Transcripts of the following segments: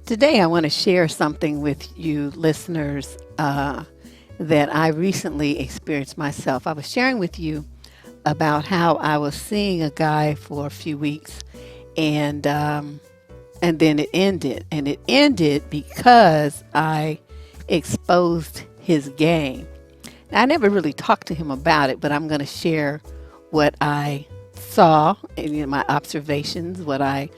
Today, I want to share something with you listeners that I recently experienced myself. I was sharing with you about how I was seeing a guy for a few weeks, and and then it ended. And it ended because I exposed his game. Now, I never really talked to him about it, but I'm going to share what I saw and my observations, what I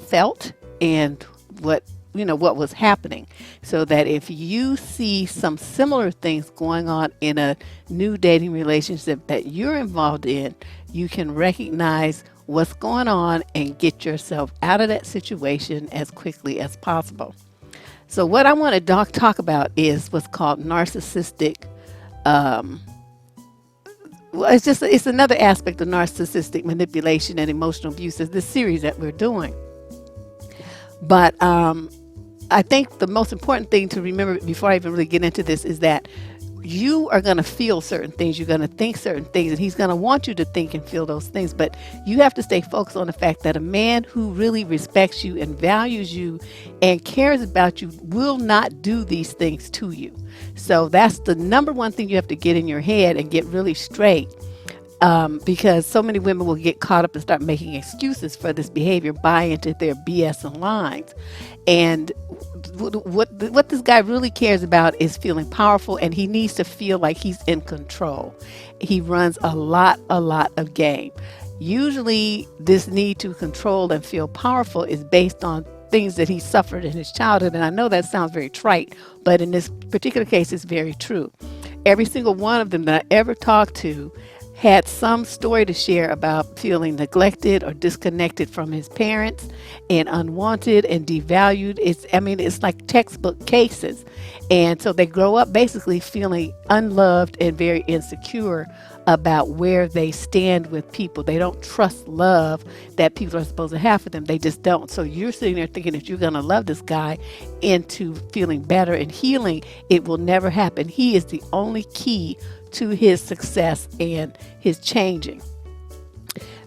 felt, and what what was happening, so that if you see some similar things going on in a new dating relationship that you're involved in, you can recognize what's going on and get yourself out of that situation as quickly as possible. So what I want to talk about is what's called narcissistic. Um, well, it's another aspect of narcissistic manipulation and emotional abuse, is this series that we're doing. But I think the most important thing to remember before I even really get into this is that you are going to feel certain things. You're going to think certain things, and he's going to want you to think and feel those things. But you have to stay focused on the fact that a man who really respects you and values you and cares about you will not do these things to you. So that's the number one thing you have to get in your head and get really straight. Because so many women will get caught up and start making excuses for this behavior, buy into their BS and lines. And what this guy really cares about is feeling powerful, and he needs to feel like he's in control. He runs a lot of game. Usually this need to control and feel powerful is based on things that he suffered in his childhood. And I know that sounds very trite, but in this particular case, it's very true. Every single one of them that I ever talked to had some story to share about feeling neglected or disconnected from his parents and unwanted and devalued. It's like textbook cases. And so they grow up basically feeling unloved and very insecure about where they stand with people. They don't trust love that people are supposed to have for them. They just don't. So you're sitting there thinking if you're going to love this guy into feeling better and healing, it will never happen. He is the only key to his success and his changing.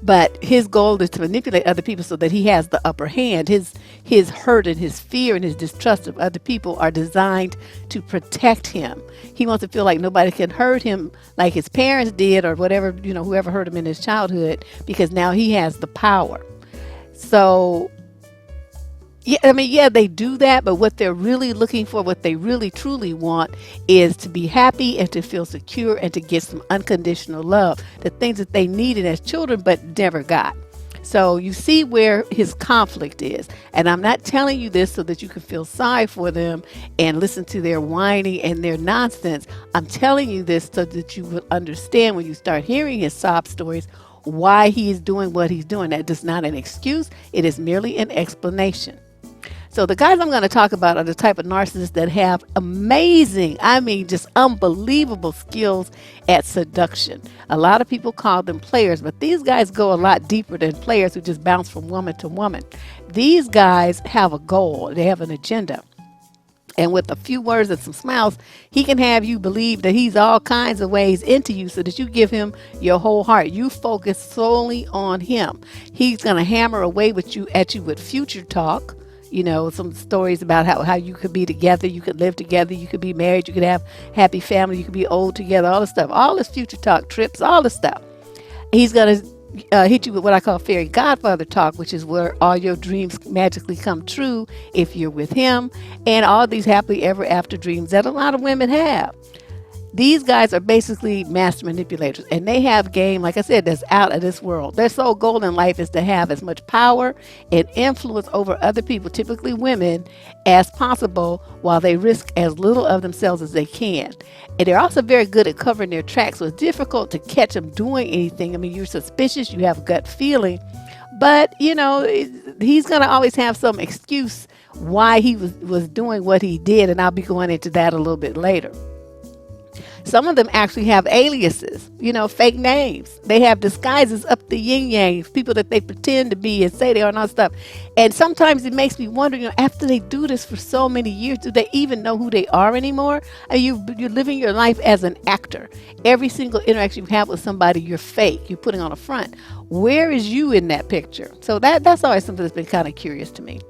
But his goal is to manipulate other people so that he has the upper hand. His hurt and his fear and his distrust of other people are designed to protect him. He wants to feel like nobody can hurt him like his parents did, or whatever, whoever hurt him in his childhood, because now he has the power. So yeah, they do that, but what they're really looking for, what they really truly want, is to be happy and to feel secure and to get some unconditional love, the things that they needed as children but never got. So you see where his conflict is. And I'm not telling you this so that you can feel sorry for them and listen to their whining and their nonsense. I'm telling you this so that you will understand, when you start hearing his sob stories, why he is doing what he's doing. That is not an excuse. It is merely an explanation. So the guys I'm going to talk about are the type of narcissists that have amazing, just unbelievable skills at seduction. A lot of people call them players, but these guys go a lot deeper than players who just bounce from woman to woman. These guys have a goal. They have an agenda. And with a few words and some smiles, he can have you believe that he's all kinds of ways into you so that you give him your whole heart. You focus solely on him. He's going to hammer away at you with future talk. Some stories about how you could be together, you could live together, you could be married, you could have happy family, you could be old together, all this stuff, all this future talk, trips, all this stuff. He's going to hit you with what I call fairy godfather talk, which is where all your dreams magically come true if you're with him, and all these happily ever after dreams that a lot of women have. These guys are basically master manipulators, and they have game, like I said, that's out of this world. Their sole goal in life is to have as much power and influence over other people, typically women, as possible, while they risk as little of themselves as they can. And they're also very good at covering their tracks, so it's difficult to catch them doing anything. You're suspicious, you have a gut feeling, but he's going to always have some excuse why he was doing what he did, and I'll be going into that a little bit later. Some of them actually have aliases, fake names. They have disguises up the yin-yang, people that they pretend to be and say they are and all stuff. And sometimes it makes me wonder, after they do this for so many years, do they even know who they are anymore? You're living your life as an actor. Every single interaction you have with somebody, you're fake. You're putting on a front. Where is you in that picture? So that's always something that's been kind of curious to me.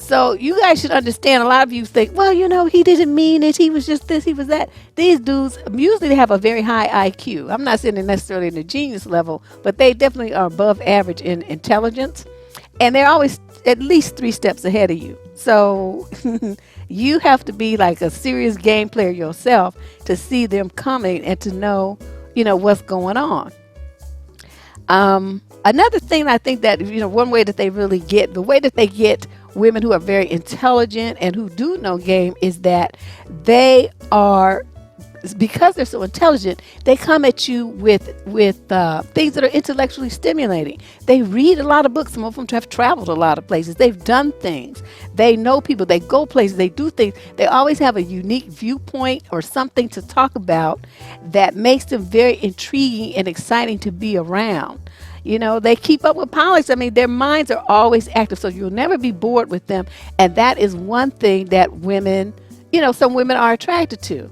So you guys should understand. A lot of you think, well, he didn't mean it. He was just this. He was that. These dudes usually they have a very high IQ. I'm not saying they're necessarily in the genius level, but they definitely are above average in intelligence, and they're always at least 3 steps ahead of you. So you have to be like a serious game player yourself to see them coming and to know, what's going on. Another thing I think that, one way that they really get, the way that they get women who are very intelligent and who do know game is that they are, because they're so intelligent, they come at you with things that are intellectually stimulating. They read a lot of books. Some of them have traveled a lot of places. They've done things. They know people. They go places. They do things. They always have a unique viewpoint or something to talk about that makes them very intriguing and exciting to be around. They keep up with politics. I mean, their minds are always active, so you'll never be bored with them. And that is one thing that women, some women are attracted to.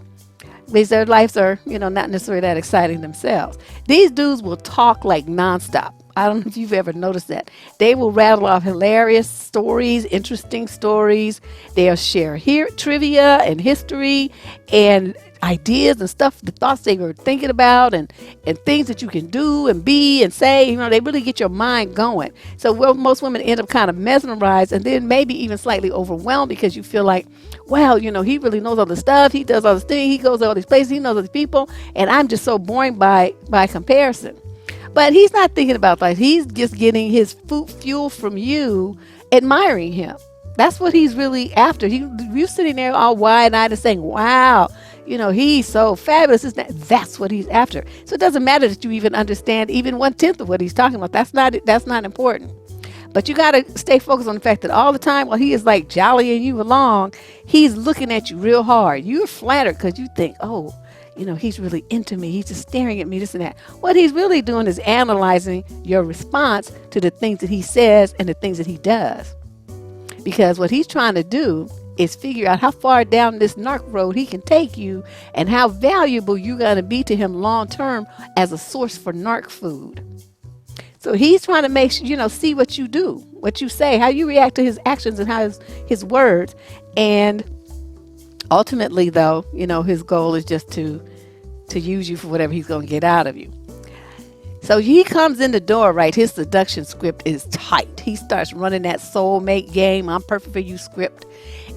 Because their lives are, not necessarily that exciting themselves. These dudes will talk like nonstop. I don't know if you've ever noticed that. They will rattle off hilarious stories, interesting stories. They'll share trivia and history and ideas and stuff, the thoughts they were thinking about and things that you can do and be and say. They really get your mind going. So most women end up kind of mesmerized and then maybe even slightly overwhelmed because you feel like, wow, he really knows all the stuff. He does all this thing. He goes to all these places. He knows all these people. And I'm just so boring by comparison. But he's not thinking about that. He's just getting his fuel from you, admiring him. That's what he's really after. You sitting there all wide-eyed and saying, wow, he's so fabulous. That's what he's after. So it doesn't matter that you even understand even 1/10 of what he's talking about. That's not important. But you got to stay focused on the fact that all the time while he is like jollying you along, he's looking at you real hard. You're flattered because you think, oh, he's really into me. He's just staring at me, this and that. What he's really doing is analyzing your response to the things that he says and the things that he does. Because what he's trying to do is figure out how far down this narc road he can take you and how valuable you're going to be to him long term as a source for narc food. So he's trying to make sure, see what you do, what you say, how you react to his actions and how his words. And ultimately, though, his goal is just to use you for whatever he's going to get out of you. So he comes in the door, right? His seduction script is tight. He starts running that soulmate game, I'm perfect for you script.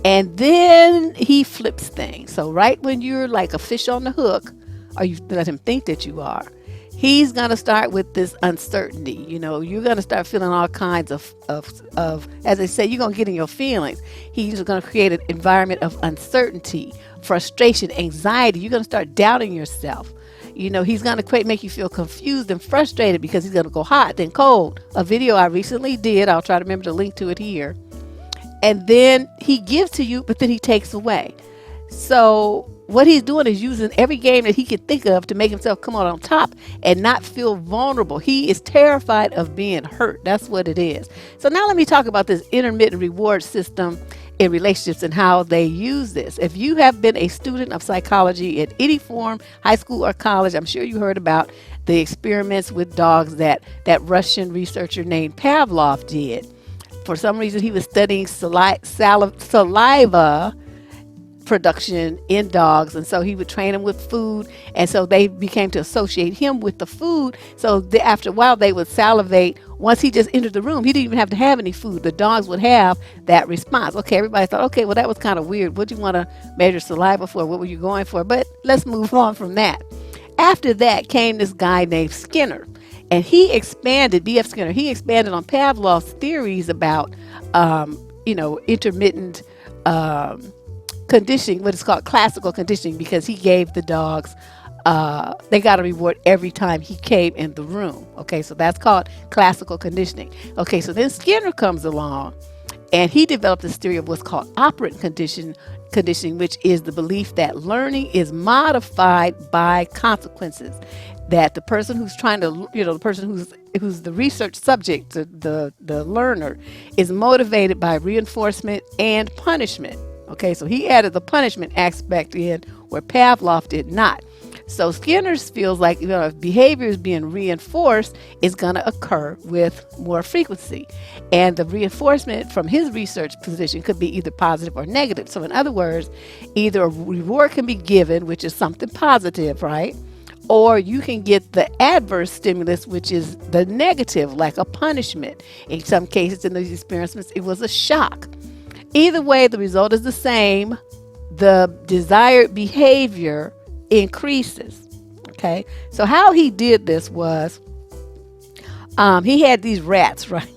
And then he flips things. So right when you're like a fish on the hook, or you let him think that you are, he's going to start with this uncertainty. You're going to start feeling all kinds of, as they say, you're going to get in your feelings. He's going to create an environment of uncertainty, frustration, anxiety. You're going to start doubting yourself. He's going to make you feel confused and frustrated because he's going to go hot, then cold. A video I recently did, I'll try to remember to link to it here. And then he gives to you, but then he takes away. So what he's doing is using every game that he can think of to make himself come out on top and not feel vulnerable. He is terrified of being hurt. That's what it is. So now let me talk about this intermittent reward system in relationships and how they use this. If you have been a student of psychology at any form, high school or college, I'm sure you heard about the experiments with dogs that Russian researcher named Pavlov did. For some reason, he was studying saliva production in dogs, and so he would train them with food, and so they became to associate him with the food. So after a while they would salivate. Once he just entered the room, he didn't even have to have any food. The dogs would have that response. Okay, everybody thought, okay, well, that was kind of weird. What do you want to measure saliva for? What were you going for? But let's move on from that. After that came this guy named Skinner, and he expanded, B.F. Skinner, he expanded on Pavlov's theories about intermittent conditioning, what is called classical conditioning, because he gave the dogs, they got a reward every time he came in the room. Okay, so that's called classical conditioning. Okay, so then Skinner comes along and he developed this theory of what's called operant conditioning, which is the belief that learning is modified by consequences. That the person who's trying to, the person who's the research subject, the learner, is motivated by reinforcement and punishment. Okay, so he added the punishment aspect in where Pavlov did not. So Skinner's feels like, if behavior is being reinforced, it's going to occur with more frequency. And the reinforcement from his research position could be either positive or negative. So in other words, either a reward can be given, which is something positive, right? Or you can get the adverse stimulus, which is the negative, like a punishment. In some cases, in these experiments, it was a shock. Either way, the result is the same. The desired behavior increases. Okay, so how he did this was, he had these rats, right?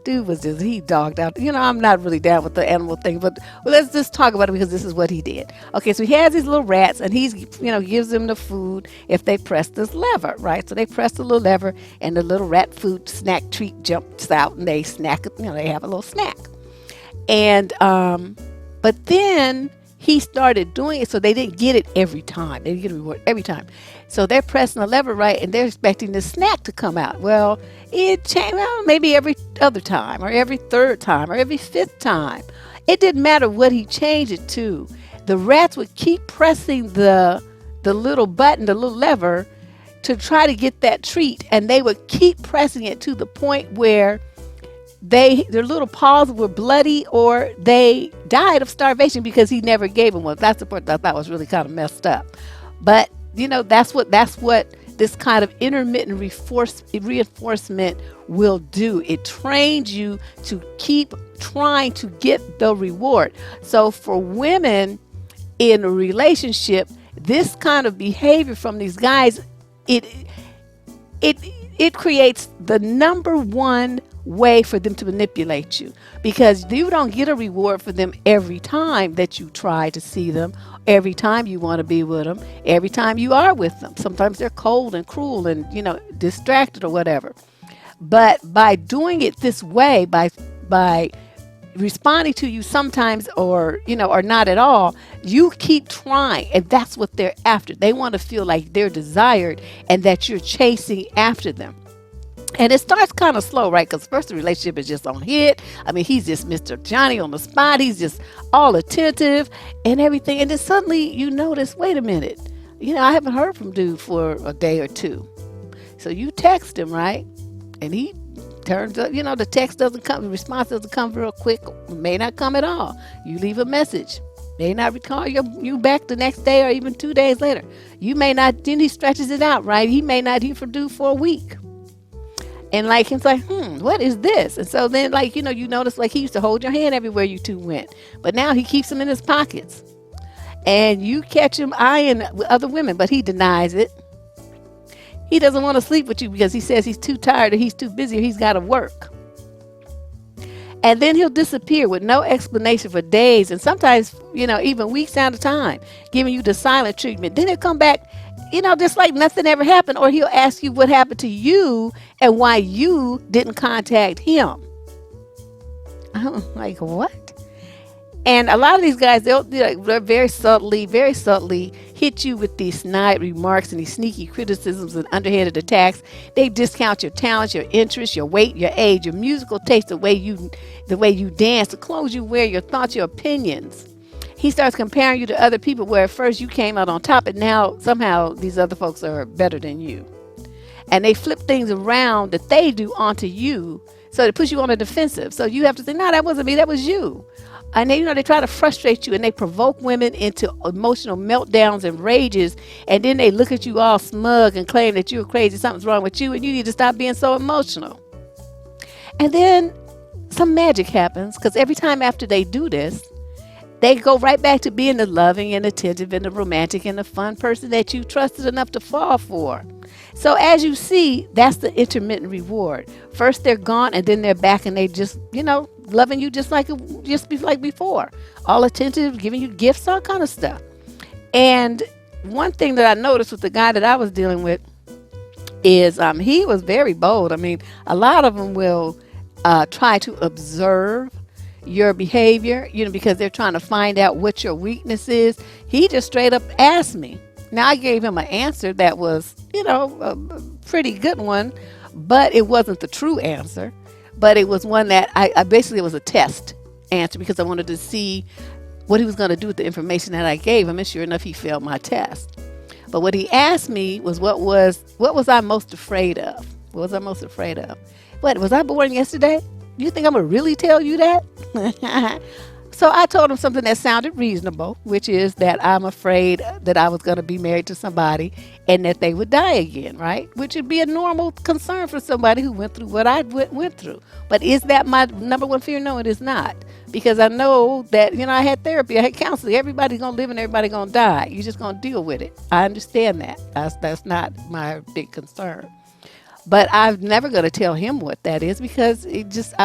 Dude was just, he dogged out. I'm not really down with the animal thing, but let's just talk about it because this is what he did. Okay, so he has these little rats, and he's, gives them the food if they press this lever, right? So they press the little lever, and the little rat food snack treat jumps out, and they snack, they have a little snack. And, but then he started doing it, so they didn't get it every time. They didn't get a reward every time. So they're pressing the lever, right, and they're expecting the snack to come out. Well, it changed, maybe every other time, or every third time, or every fifth time. It didn't matter what he changed it to. The rats would keep pressing the little button, the little lever, to try to get that treat, and they would keep pressing it to the point where their little paws were bloody, or they died of starvation because he never gave them one. That's the part that I thought was really kind of messed up. But that's what this kind of intermittent reinforcement will do. It trains you to keep trying to get the reward. So for women in a relationship, this kind of behavior from these guys, it creates the number one way for them to manipulate you, because you don't get a reward for them every time that you try to see them, every time you want to be with them, every time you are with them. Sometimes they're cold and cruel and distracted or whatever. But by doing it this way, by responding to you sometimes or not at all, you keep trying, and that's what they're after. They want to feel like they're desired and that you're chasing after them. And it starts kind of slow, right? Because first the relationship is just on hit. He's just Mr. Johnny on the spot. He's just all attentive and everything. And then suddenly you notice, wait a minute, I haven't heard from dude for a day or two. So you text him, right? And he turns up, the text doesn't come, the response doesn't come real quick, may not come at all. You leave a message, may not call you back the next day or even 2 days later. You may not, then he stretches it out, right? He may not hear from dude for a week. And he's like, what is this? And so then you notice he used to hold your hand everywhere you two went. But now he keeps them in his pockets. And you catch him eyeing other women, but he denies it. He doesn't want to sleep with you because he says he's too tired or he's too busy or he's got to work. And then he'll disappear with no explanation for days and sometimes, even weeks at a time, giving you the silent treatment. Then he'll come back, just like nothing ever happened, or he'll ask you what happened to you and why you didn't contact him. I'm like, what? And a lot of these guys, they'll very subtly hit you with these snide remarks and these sneaky criticisms and underhanded attacks. They discount your talents, your interests, your weight, your age, your musical taste, the way you dance, the clothes you wear, your thoughts, your opinions. He starts comparing you to other people where at first you came out on top, and now somehow these other folks are better than you. And they flip things around that they do onto you, so it puts you on the defensive. So you have to say, no, that wasn't me, that was you. And they try to frustrate you, and they provoke women into emotional meltdowns and rages. And then they look at you all smug and claim that you're crazy, something's wrong with you, and you need to stop being so emotional. And then some magic happens, because every time after they do this, they go right back to being the loving and attentive and the romantic and the fun person that you trusted enough to fall for. So as you see, that's the intermittent reward. First they're gone, and then they're back, and they just, loving you just like before. All attentive, giving you gifts, all kind of stuff. And one thing that I noticed with the guy that I was dealing with is he was very bold. A lot of them will try to observe your behavior, because they're trying to find out what your weakness is. He just straight up asked me. Now, I gave him an answer that was, a pretty good one, but it wasn't the true answer. But it was one that I basically, it was a test answer, because I wanted to see what he was going to do with the information that I gave him. And sure enough, he failed my test. But what he asked me was what was I most afraid of? What was I most afraid of? What, was I born yesterday? You think I'm gonna really tell you that? So I told him something that sounded reasonable, which is that I'm afraid that I was going to be married to somebody and that they would die again, right? Which would be a normal concern for somebody who went through what I went through. But is that my number one fear? No, it is not. Because I know that, I had therapy, I had counseling. Everybody's going to live and everybody's going to die. You're just going to deal with it. I understand that. That's not my big concern. But I'm never going to tell him what that is because it just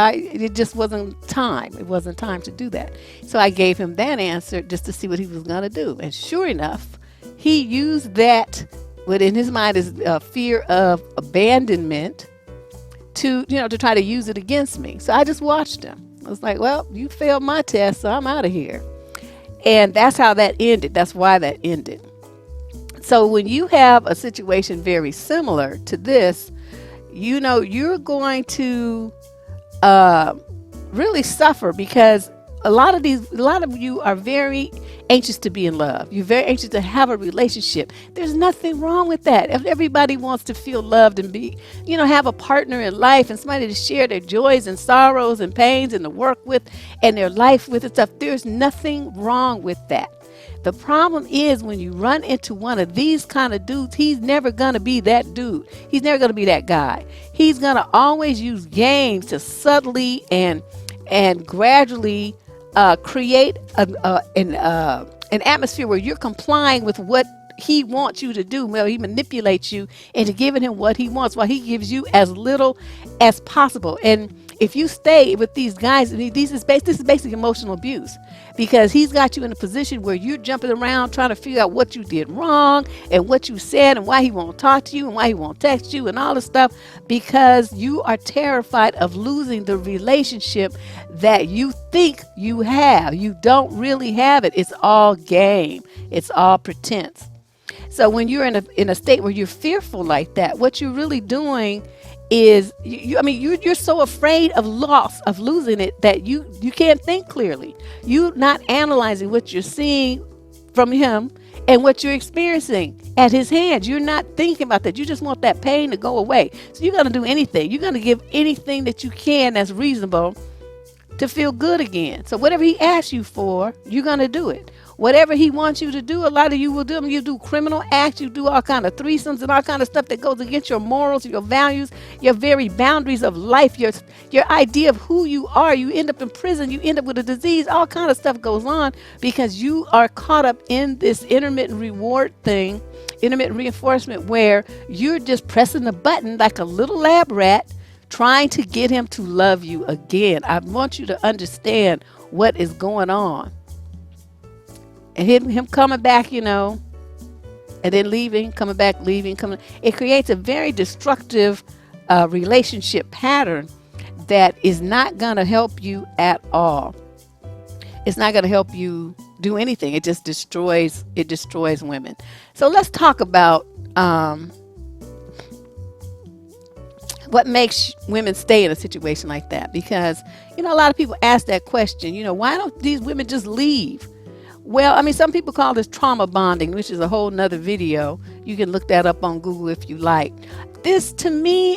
wasn't time. It wasn't time to do that. So I gave him that answer just to see what he was going to do. And sure enough, he used that, what in his mind is a fear of abandonment, to try to use it against me. So I just watched him. I was like, well, you failed my test, so I'm out of here. And that's how that ended. That's why that ended. So when you have a situation very similar to this, you're going to really suffer because a lot of you are very anxious to be in love. You're very anxious to have a relationship. There's nothing wrong with that. If everybody wants to feel loved and be, have a partner in life and somebody to share their joys and sorrows and pains and to work with and their life with and stuff, there's nothing wrong with that. The problem is when you run into one of these kind of dudes, he's never going to be that dude. He's never going to be that guy. He's going to always use games to subtly and gradually create an atmosphere where you're complying with what he wants you to do. Well, he manipulates you into giving him what he wants while he gives you as little as possible. And if you stay with these guys, this is basic emotional abuse because he's got you in a position where you're jumping around trying to figure out what you did wrong and what you said and why he won't talk to you and why he won't text you and all this stuff because you are terrified of losing the relationship that you think you have. You don't really have it. It's all game. It's all pretense. So when you're in a state where you're fearful like that, what you're really doing is you're so afraid of loss, of losing it, that you can't think clearly. You're not analyzing what you're seeing from him and what you're experiencing at his hands. You're not thinking about that. You just want that pain to go away. So you're going to do anything. You're going to give anything that you can that's reasonable to feel good again. So whatever he asks you for, you're going to do it. Whatever he wants you to do, a lot of you will do. You do criminal acts, you do all kind of threesomes and all kind of stuff that goes against your morals, your values, your very boundaries of life, your idea of who you are. You end up in prison, you end up with a disease, all kind of stuff goes on because you are caught up in this intermittent reward thing, intermittent reinforcement, where you're just pressing the button like a little lab rat trying to get him to love you again. I want you to understand what is going on. And him coming back, and then leaving, coming back, leaving, coming. It creates a very destructive relationship pattern that is not going to help you at all. It's not going to help you do anything. It just destroys women. So let's talk about what makes women stay in a situation like that. Because, a lot of people ask that question, why don't these women just leave? Well, some people call this trauma bonding, which is a whole nother video. You can look that up on Google if you like. This, to me,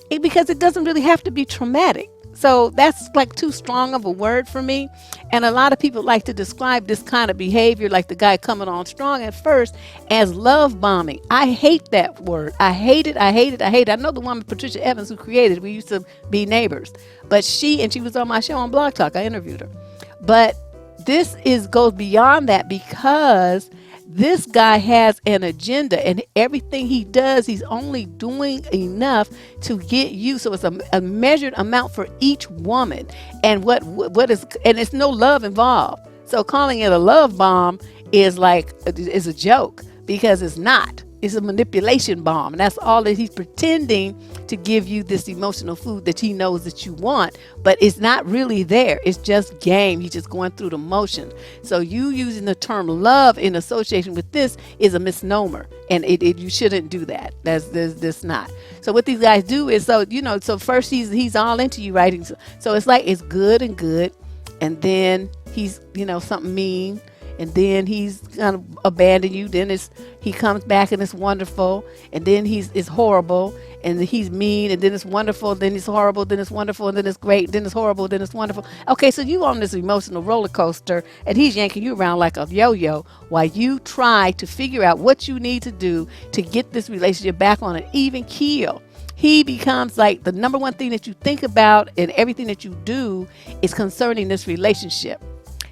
because it doesn't really have to be traumatic. So that's like too strong of a word for me. And a lot of people like to describe this kind of behavior, like the guy coming on strong at first, as love bombing. I hate that word. I hate it. I know the woman, Patricia Evans, who created it. We used to be neighbors. But she was on my show on Blog Talk. I interviewed her. But this goes beyond that because this guy has an agenda and everything he does, he's only doing enough to get you. So it's a measured amount for each woman. And and it's no love involved. So calling it a love bomb is a joke because it's not. It's a manipulation bomb. And that's all that he's pretending to give you, this emotional food that he knows that you want. But it's not really there. It's just game. He's just going through the motion. So you using the term love in association with this is a misnomer. And you shouldn't do that. That's not. So what these guys do is, so first he's all into you, right? So it's like it's good and good. And then he's, something mean. and then he's gonna abandon you. Then he comes back and it's wonderful, and then it's horrible, and he's mean, and then it's wonderful, then it's horrible, then it's wonderful, and then it's great, then it's horrible, then it's wonderful. Okay, so you on this emotional roller coaster, and he's yanking you around like a yo-yo while you try to figure out what you need to do to get this relationship back on an even keel. He becomes like the number one thing that you think about, and everything that you do is concerning this relationship.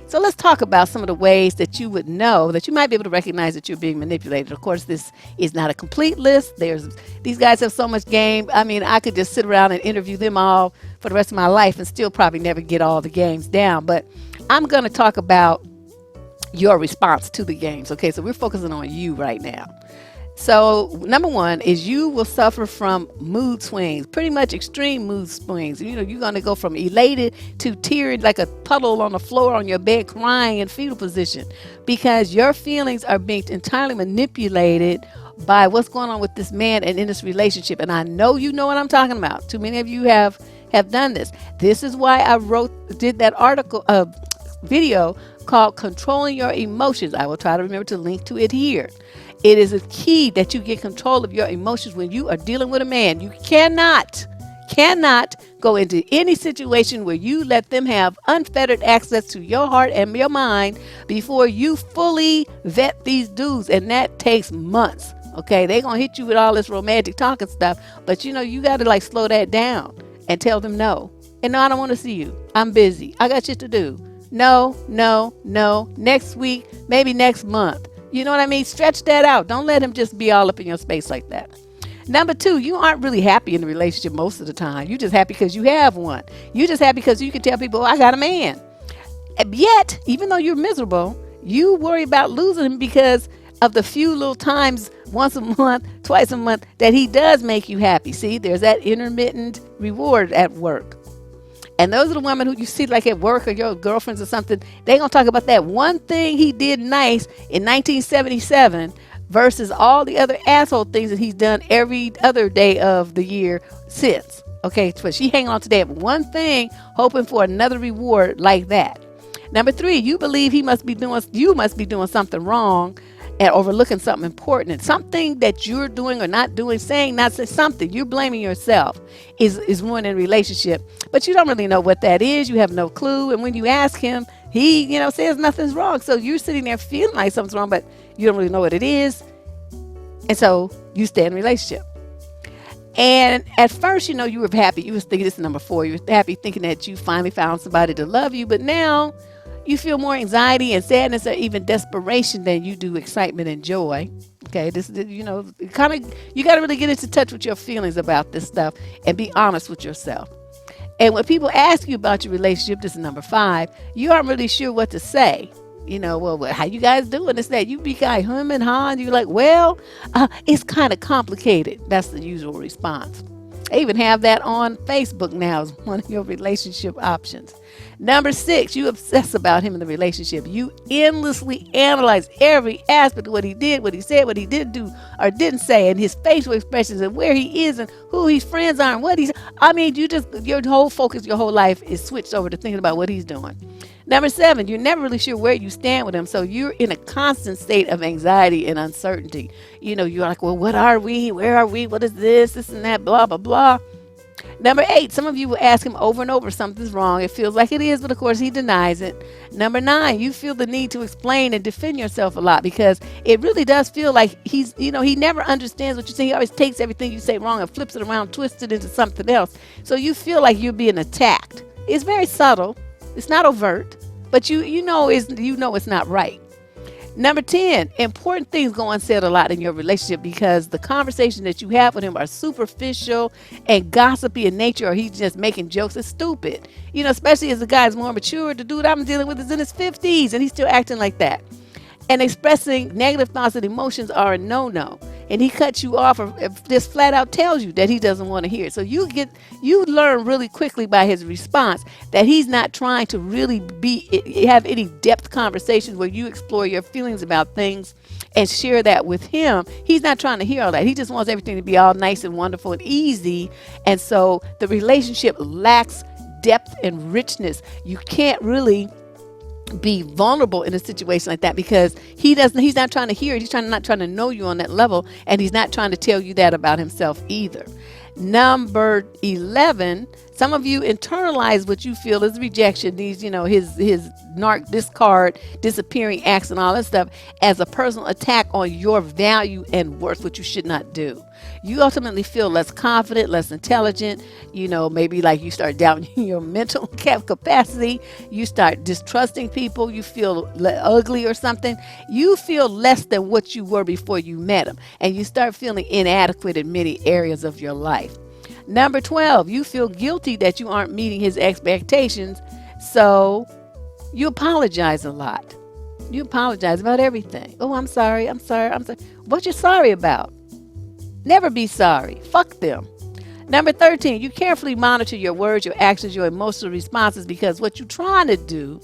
So let's talk about some of the ways that you would know that you might be able to recognize that you're being manipulated. Of course, this is not a complete list. These guys have so much game. I mean, I could just sit around and interview them all for the rest of my life and still probably never get all the games down. But I'm going to talk about your response to the games. Okay, so we're focusing on you right now. So number one is you will suffer from mood swings, pretty much extreme mood swings. You're going to go from elated to teared like a puddle on the floor on your bed, crying in fetal position, because your feelings are being entirely manipulated by what's going on with this man and in this relationship. And I know you know what I'm talking about. Too many of you have done this. This is why I did that video called Controlling Your Emotions. I will try to remember to link to it here. It is a key that you get control of your emotions when you are dealing with a man. You cannot go into any situation where you let them have unfettered access to your heart and your mind before you fully vet these dudes. And that takes months. Okay, they're going to hit you with all this romantic talk and stuff. But you got to slow that down and tell them no. And no, I don't want to see you. I'm busy. I got shit to do. No. Next week, maybe next month. You know what I mean? Stretch that out. Don't let him just be all up in your space like that. Number two, you aren't really happy in the relationship most of the time. You're just happy because you have one. You're just happy because you can tell people, I got a man. Yet, even though you're miserable, you worry about losing him because of the few little times, once a month, twice a month, that he does make you happy. See, there's that intermittent reward at work. And those are the women who you see at work or your girlfriends or something. They're going to talk about that one thing he did nice in 1977 versus all the other asshole things that he's done every other day of the year since. Okay, but she hanging on to that one thing, hoping for another reward like that. Number three, you believe you must be doing something wrong and overlooking something important, and something that you're doing or not doing, not say something, you're blaming yourself is ruining a relationship, but you don't really know what that is. You have no clue. And when you ask him, he, says nothing's wrong. So you're sitting there feeling like something's wrong, but you don't really know what it is. And so you stay in a relationship. And at first, you were happy. You was thinking, this is number four. You were happy thinking that you finally found somebody to love you, but now you feel more anxiety and sadness or even desperation than you do excitement and joy. Okay, this is, you got to really get into touch with your feelings about this stuff and be honest with yourself. And when people ask you about your relationship, this is number five, you aren't really sure what to say. Well, how you guys doing? This, that. You be kind of hum and ha, and you're like, well, it's kind of complicated. That's the usual response. They even have that on Facebook now as one of your relationship options. Number six, you obsess about him in the relationship. You endlessly analyze every aspect of what he did, what he said, what he didn't do or didn't say, and his facial expressions and where he is and who his friends are and what your whole focus, your whole life is switched over to thinking about what he's doing. Number seven, you're never really sure where you stand with him. So you're in a constant state of anxiety and uncertainty. You're like, well, what are we? Where are we? What is this and that, blah, blah, blah. Number eight, some of you will ask him over and over, something's wrong. It feels like it is, but of course he denies it. Number nine, you feel the need to explain and defend yourself a lot because it really does feel like he never understands what you say. He always takes everything you say wrong and flips it around, twists it into something else. So you feel like you're being attacked. It's very subtle. It's not overt, but you know it's not right. Number 10, important things go unsaid a lot in your relationship because the conversation that you have with him are superficial and gossipy in nature, or he's just making jokes. It's stupid. Especially as the guy's more mature. The dude I'm dealing with is in his 50s and he's still acting like that. And expressing negative thoughts and emotions are a no-no. And he cuts you off or just flat out tells you that he doesn't want to hear it. So you learn really quickly by his response that he's not trying to really have any depth conversations where you explore your feelings about things and share that with him. He's not trying to hear all that. He just wants everything to be all nice and wonderful and easy. And so the relationship lacks depth and richness. You can't really be vulnerable in a situation like that, because he's not trying to hear it. He's not trying to know you on that level, and he's not trying to tell you that about himself either. Number 11, some of you internalize what you feel is rejection, these, his narc discard, disappearing acts and all that stuff, as a personal attack on your value and worth, which you should not do. You ultimately feel less confident, less intelligent, maybe like you start doubting your mental capacity, you start distrusting people, you feel ugly or something. You feel less than what you were before you met them, and you start feeling inadequate in many areas of your life. Number 12, you feel guilty that you aren't meeting his expectations, so you apologize a lot. You apologize about everything. Oh, I'm sorry. What you sorry about? Never be sorry. Fuck them. Number 13, you carefully monitor your words, your actions, your emotional responses, because what you're trying to do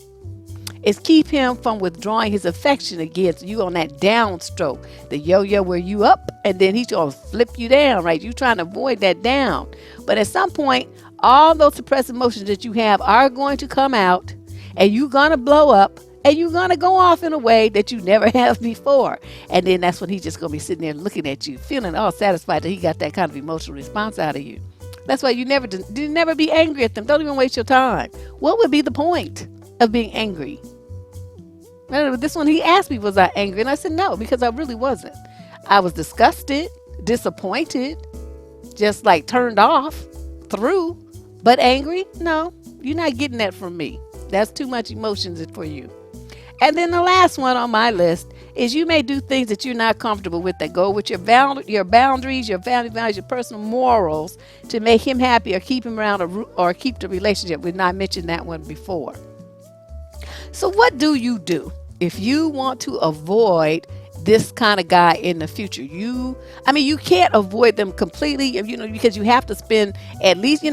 is keep him from withdrawing his affection against you on that downstroke. The yo-yo where you up and then he's going to flip you down, right? You're trying to avoid that down. But at some point, all those suppressed emotions that you have are going to come out, and you're going to blow up, and you're going to go off in a way that you never have before. And then that's when he's just going to be sitting there looking at you, feeling all satisfied that he got that kind of emotional response out of you. That's why you never be angry at them. Don't even waste your time. What would be the point of being angry? This one, he asked me, was I angry? And I said, no, because I really wasn't. I was disgusted, disappointed, just like turned off, through, but angry? No, you're not getting that from me. That's too much emotions for you. And then the last one on my list is you may do things that you're not comfortable with that go with your boundaries, your family values, your personal morals to make him happy or keep him around or keep the relationship. We've not mentioned that one before. So what do you do if you want to avoid this kind of guy in the future? You can't avoid them completely, because you have to spend at least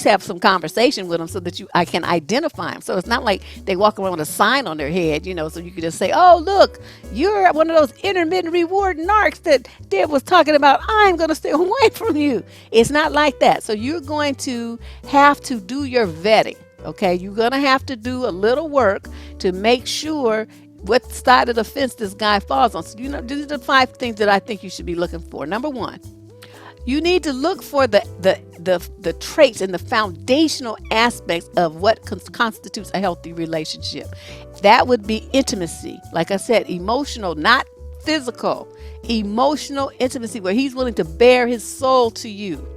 have some conversation with them so that I can identify them. So it's not like they walk around with a sign on their head, so you can just say, oh, look, you're one of those intermittent reward narcs that Deb was talking about. I'm going to stay away from you. It's not like that. So you're going to have to do your vetting. Okay, you're going to have to do a little work to make sure what side of the fence this guy falls on. So, these are the 5 things that I think you should be looking for. Number 1, you need to look for the traits and the foundational aspects of what constitutes a healthy relationship. That would be intimacy. Like I said, emotional, not physical. Emotional intimacy, where he's willing to bare his soul to you.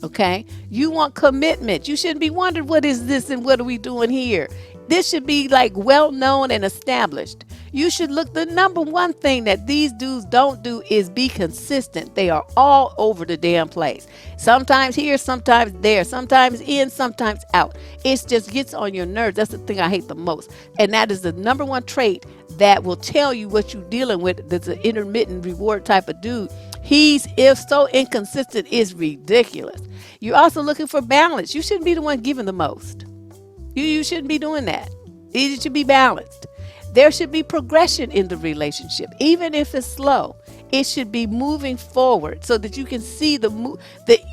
Okay, you want commitment. You shouldn't be wondering what is this and what are we doing here. This should be like well known and established. You should look. The number 1 thing that these dudes don't do is be consistent. They are all over the damn place. Sometimes here, sometimes there, sometimes in, sometimes out. It just gets on your nerves. That's the thing I hate the most. And that is the number 1 trait that will tell you what you're dealing with. That's an intermittent reward type of dude. He's, if so inconsistent, is ridiculous. You're also looking for balance. You shouldn't be the one giving the most. You shouldn't be doing that. It should be balanced. There should be progression in the relationship, even if it's slow. It should be moving forward so that you can see the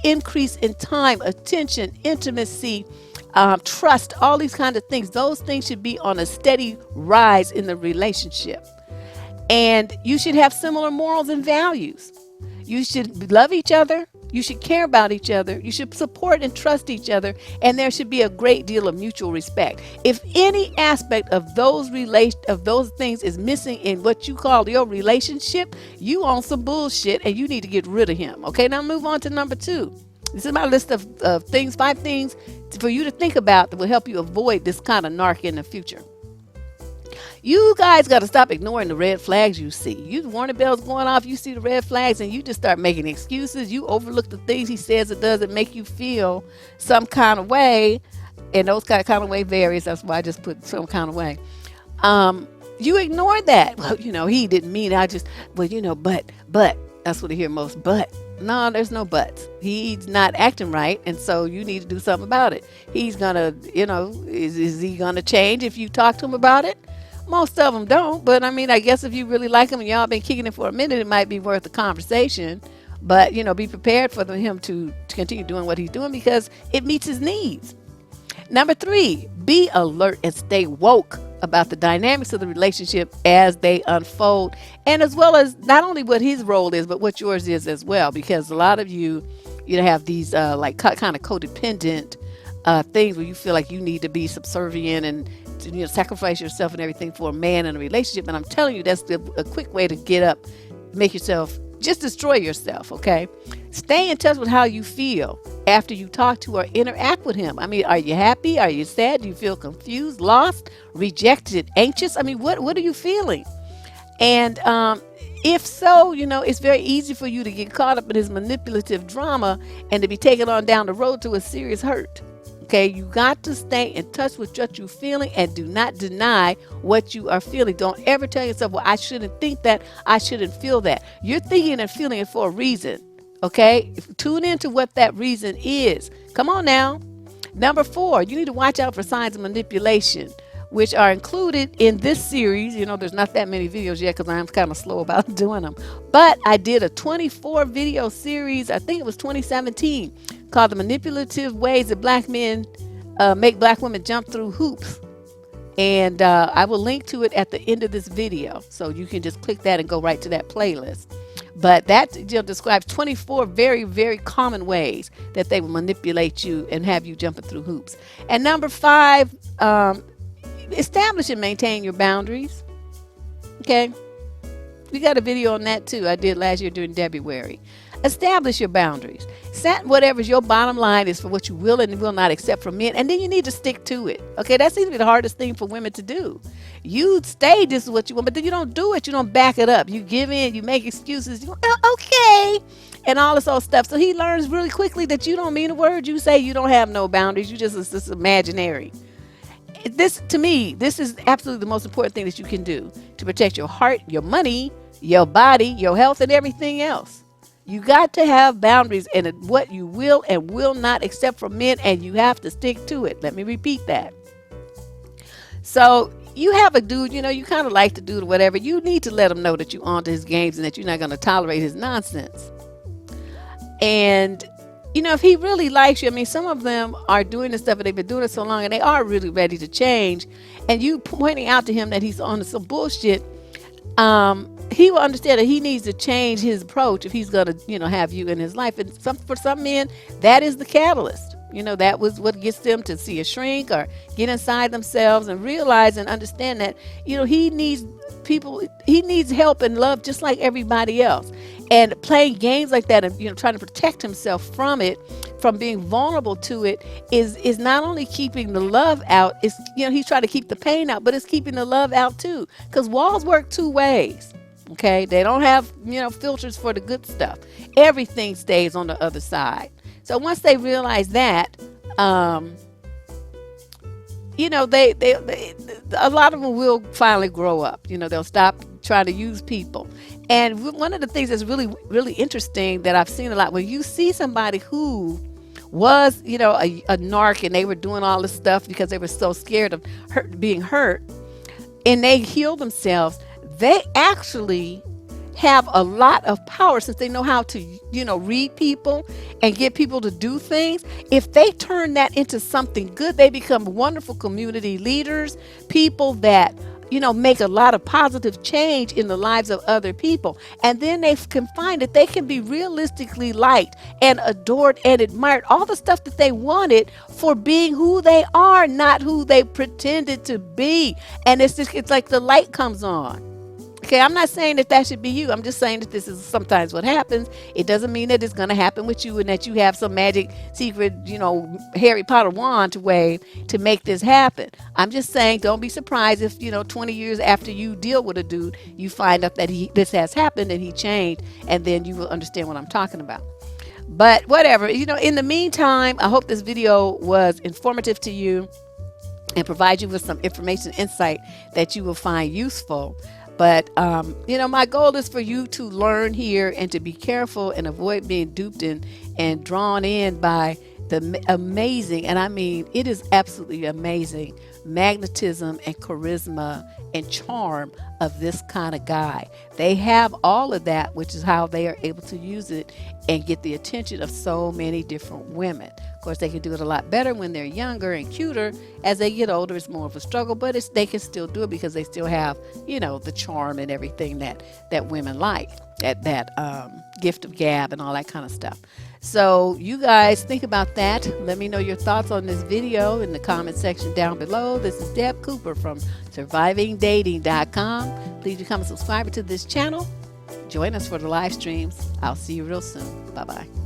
increase in time, attention, intimacy, trust, all these kind of things. Those things should be on a steady rise in the relationship. And you should have similar morals and values. You should love each other. You should care about each other. You should support and trust each other. And there should be a great deal of mutual respect. If any aspect of those things is missing in what you call your relationship, you on some bullshit and you need to get rid of him. Okay, now move on to number 2. This is my list of 5 things for you to think about that will help you avoid this kind of narc in the future. You guys got to stop ignoring the red flags you see. You warning bells going off, you see the red flags, and you just start making excuses. You overlook the things he says or does that make you feel some kind of way. And those kind of way varies. That's why I just put some kind of way. You ignore that. Well, he didn't mean it. But that's what I hear most. But no, there's no buts. He's not acting right. And so you need to do something about it. He's going to, is he going to change if you talk to him about it? Most of them don't, but I guess if you really like him and y'all been kicking it for a minute, it might be worth a conversation. But, be prepared for him to continue doing what he's doing because it meets his needs. Number 3, be alert and stay woke about the dynamics of the relationship as they unfold, and as well as not only what his role is, but what yours is as well. Because a lot of you have these like kind of codependent things where you feel like you need to be subservient and sacrifice yourself and everything for a man in a relationship. And I'm telling you, that's a quick way to get up, make yourself just destroy yourself. Okay, stay in touch with how you feel after you talk to or interact with him. I mean, are you happy? Are you sad? Do you feel confused, lost, rejected, anxious? I mean, what are you feeling? And if so, it's very easy for you to get caught up in his manipulative drama and to be taken on down the road to a serious hurt. Okay, you got to stay in touch with what you're feeling and do not deny what you are feeling. Don't ever tell yourself, well, I shouldn't think that, I shouldn't feel that. You're thinking and feeling it for a reason. Okay, tune into what that reason is. Come on now. Number 4, you need to watch out for signs of manipulation, which are included in this series. There's not that many videos yet because I'm kind of slow about doing them. But I did a 24 video series, I think it was 2017, called The Manipulative Ways That Black Men Make Black Women Jump Through Hoops. And I will link to it at the end of this video. So you can just click that and go right to that playlist. But that describes 24 very, very common ways that they will manipulate you and have you jumping through hoops. And number 5, establish and maintain your boundaries. Okay, we got a video on that too. I did last year during February. Establish your boundaries. Set whatever's your bottom line is for what you will and will not accept from men, and then you need to stick to it. Okay, that seems to be the hardest thing for women to do. You say this is what you want, but then you don't do it. You don't back it up. You give in. You make excuses. You go, okay, and all this old stuff. So he learns really quickly that you don't mean a word you say. You don't have no boundaries. It's just imaginary. This, to me, this is absolutely the most important thing that you can do to protect your heart, your money, your body, your health, and everything else. You got to have boundaries in what you will and will not accept from men, and you have to stick to it. Let me repeat that. So you have a dude, you kind of like the dude or whatever. You need to let him know that you're onto his games and that you're not going to tolerate his nonsense. And if he really likes you, I mean, some of them are doing this stuff and they've been doing it so long and they are really ready to change. And you pointing out to him that he's on some bullshit, he will understand that he needs to change his approach if he's going to, have you in his life. And for some men, that is the catalyst. That was what gets them to see a shrink or get inside themselves and realize and understand that, he needs help and love just like everybody else. And playing games like that and, trying to protect himself from it, from being vulnerable to it is not only keeping the love out, it's, he's trying to keep the pain out, but it's keeping the love out too. Because walls work 2 ways. Okay, they don't have, filters for the good stuff. Everything stays on the other side. So once they realize that, they a lot of them will finally grow up. They'll stop trying to use people. And one of the things that's really, really interesting that I've seen a lot, when you see somebody who was, a narc and they were doing all this stuff because they were so scared of being hurt, and they heal themselves, they actually have a lot of power since they know how to, read people and get people to do things. If they turn that into something good, they become wonderful community leaders, people that, make a lot of positive change in the lives of other people. And then they can find that they can be realistically liked and adored and admired, all the stuff that they wanted for being who they are, not who they pretended to be. And it's like the light comes on. Okay, I'm not saying that should be you. I'm just saying that this is sometimes what happens. It doesn't mean that it's going to happen with you and that you have some magic secret, Harry Potter wand to wave to make this happen. I'm just saying, don't be surprised if, 20 years after you deal with a dude, you find out that this has happened and he changed, and then you will understand what I'm talking about. But whatever, in the meantime, I hope this video was informative to you and provide you with some information, insight that you will find useful. But, my goal is for you to learn here and to be careful and avoid being duped and drawn in by amazing, and I mean, it is absolutely amazing magnetism and charisma and charm of this kind of guy. They have all of that, which is how they are able to use it and get the attention of so many different women. Of course, they can do it a lot better when they're younger and cuter. As they get older, it's more of a struggle, but they can still do it because they still have, the charm and everything that women like, that gift of gab and all that kind of stuff. So you guys think about that. Let me know your thoughts on this video in the comment section down below. This is Deb Cooper from survivingdating.com. Please become a subscriber to this channel. Join us for the live streams. I'll see you real soon. Bye-bye.